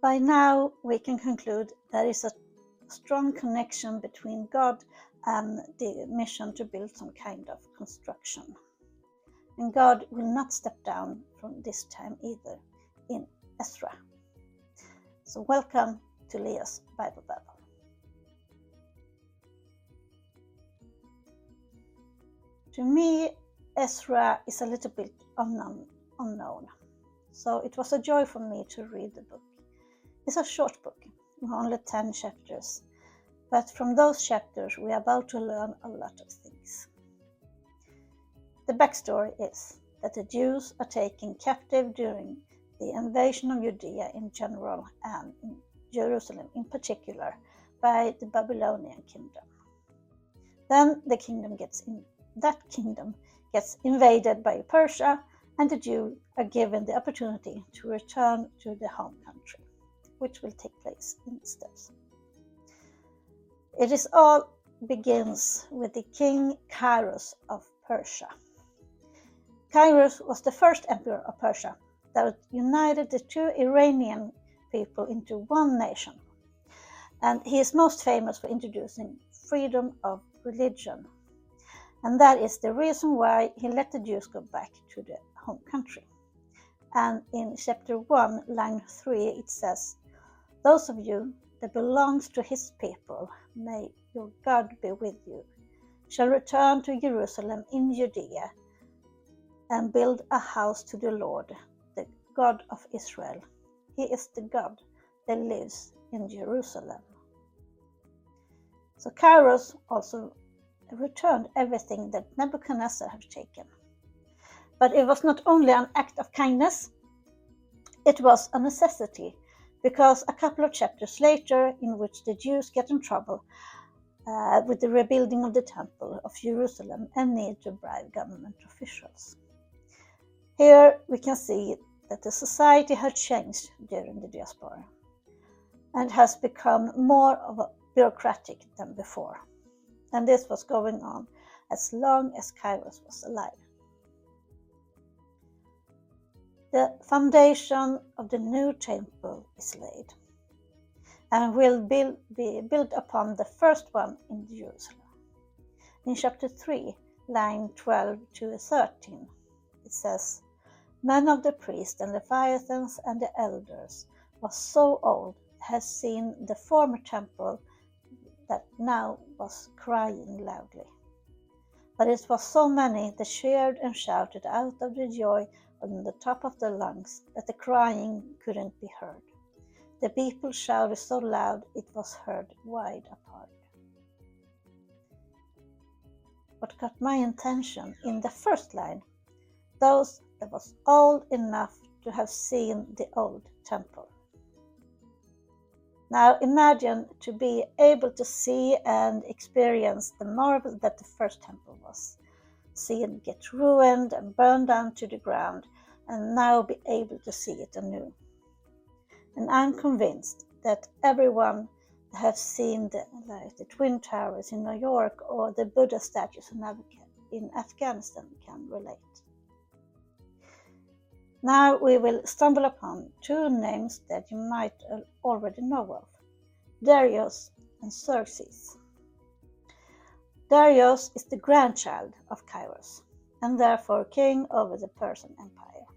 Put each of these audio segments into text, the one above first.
By now, we can conclude there is a strong connection between God and the mission to build some kind of construction. And God will not step down from this time either in Ezra. So welcome to Leah's Bible Babble. To me, Ezra is a little bit unknown. So it was a joy for me to read the book. It's a short book, only 10 chapters. But from those chapters, we are about to learn a lot of things. The backstory is that the Jews are taken captive during the invasion of Judea in general and in Jerusalem in particular by the Babylonian kingdom. Then that kingdom gets invaded by Persia, and the Jews are given the opportunity to return to the home country, which will take place in steps. It all begins with the king Cyrus of Persia. Cyrus was the first emperor of Persia that united the two Iranian people into one nation. And he is most famous for introducing freedom of religion. And that is the reason why he let the Jews go back to the home country. And in chapter 1, line 3, it says, "Those of you that belongs to his people, may your God be with you, shall return to Jerusalem in Judea and build a house to the Lord, the God of Israel. He is the God that lives in Jerusalem." So Cyrus also returned everything that Nebuchadnezzar had taken. But it was not only an act of kindness, it was a necessity, because a couple of chapters later, in which the Jews get in trouble with the rebuilding of the Temple of Jerusalem and need to bribe government officials. Here we can see that the society had changed during the diaspora and has become more of a bureaucratic than before. And this was going on as long as Cyrus was alive. The foundation of the new temple is laid and will be built upon the first one in Jerusalem. In chapter 3, line 12 to 13, it says, "Many of the priests and Leviathans and the elders was so old, had seen the former temple that now was crying loudly. But it was so many that cheered and shouted out of the joy on the top of their lungs that the crying couldn't be heard. The people shouted so loud it was heard wide apart." What got my attention in the first line, those that was old enough to have seen the old temple. Now imagine to be able to see and experience the marvel that the first temple was. See it get ruined and burned down to the ground, and now be able to see it anew. And I'm convinced that everyone that has seen the Twin Towers in New York or the Buddha statues in Afghanistan can relate. Now we will stumble upon two names that you might already know of, Darius and Xerxes. Darius is the grandchild of Cyrus, and therefore king over the Persian Empire,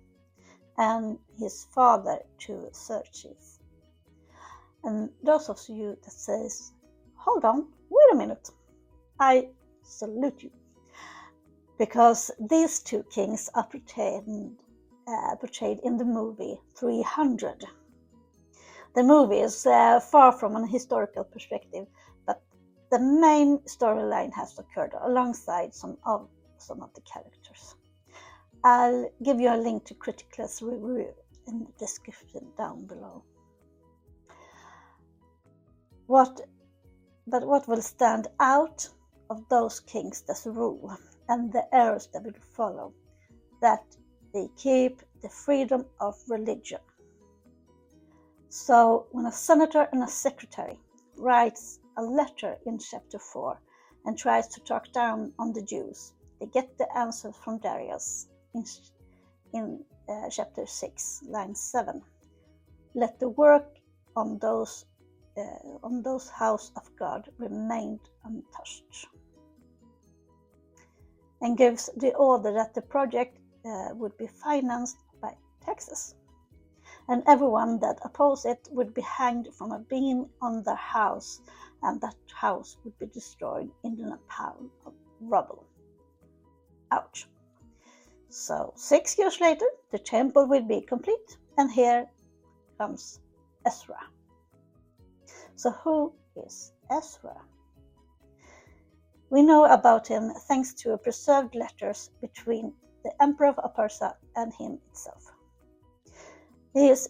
and his father to Xerxes. And those of you that says, "Hold on, wait a minute," I salute you, because these two kings are portrayed in the movie 300. The movie is far from an historical perspective, but the main storyline has occurred alongside some of the characters. I'll give you a link to Criticless review in the description down below. What will stand out of those kings that rule and the heirs that will follow, that they keep the freedom of religion. So when a senator and a secretary writes a letter in chapter 4 and tries to talk down on the Jews, they get the answer from Darius in chapter 6, line 7. "Let the work on those house of God remained untouched, and gives the order that the project would be financed by taxes, and everyone that opposed it would be hanged from a beam on their house, and that house would be destroyed in a pile of rubble. Ouch. So 6 years later, the temple will be complete, and here comes Ezra. So who is Ezra? We know about him thanks to preserved letters between the Emperor of Persia and him itself. He is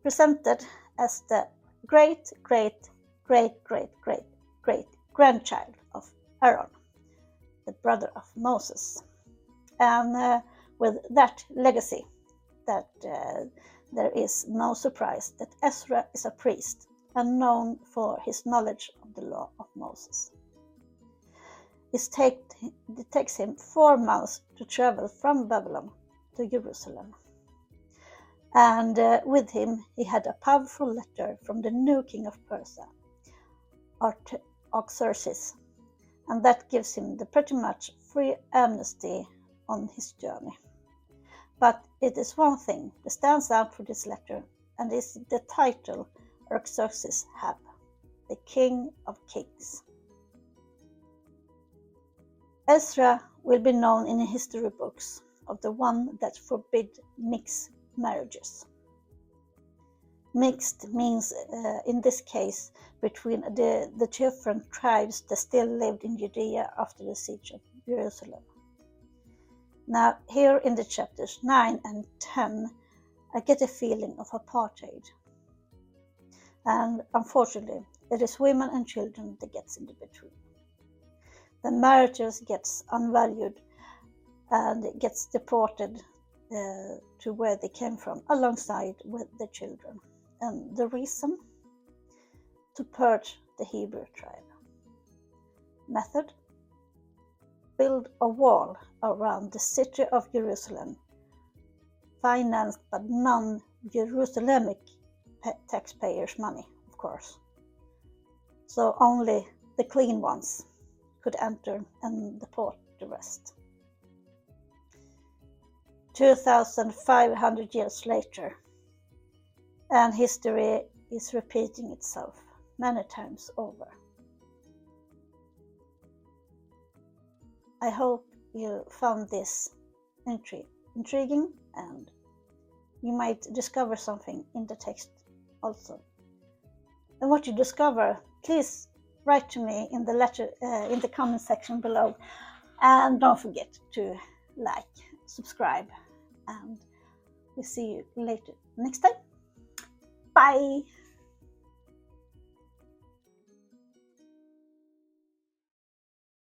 presented as the great-great-great-great-great-grandchild of Aaron, the brother of Moses. And with that legacy, that there is no surprise that Ezra is a priest and known for his knowledge of the law of Moses. It takes him 4 months to travel from Babylon to Jerusalem. And with him he had a powerful letter from the new king of Persia, Artaxerxes, and that gives him the pretty much free amnesty on his journey. But it is one thing that stands out for this letter, and is the title Artaxerxes had, the King of Kings. Ezra will be known in the history books of the one that forbid mixed marriages. Mixed means, in this case, between the different tribes that still lived in Judea after the siege of Jerusalem. Now, here in the chapters 9 and 10, I get a feeling of apartheid. And unfortunately, it is women and children that gets in the between. The marriages gets unvalued and gets deported to where they came from, alongside with the children. And the reason? To purge the Hebrew tribe. Method? Build a wall around the city of Jerusalem, financed by non-Jerusalemic taxpayers' money, of course. So only the clean ones could enter and deport the rest. 2,500 years later, and history is repeating itself many times over. I hope you found this intriguing, and you might discover something in the text also. And what you discover, please write to me in the comment section below, and don't forget to like, subscribe, and we'll see you later next time. Bye!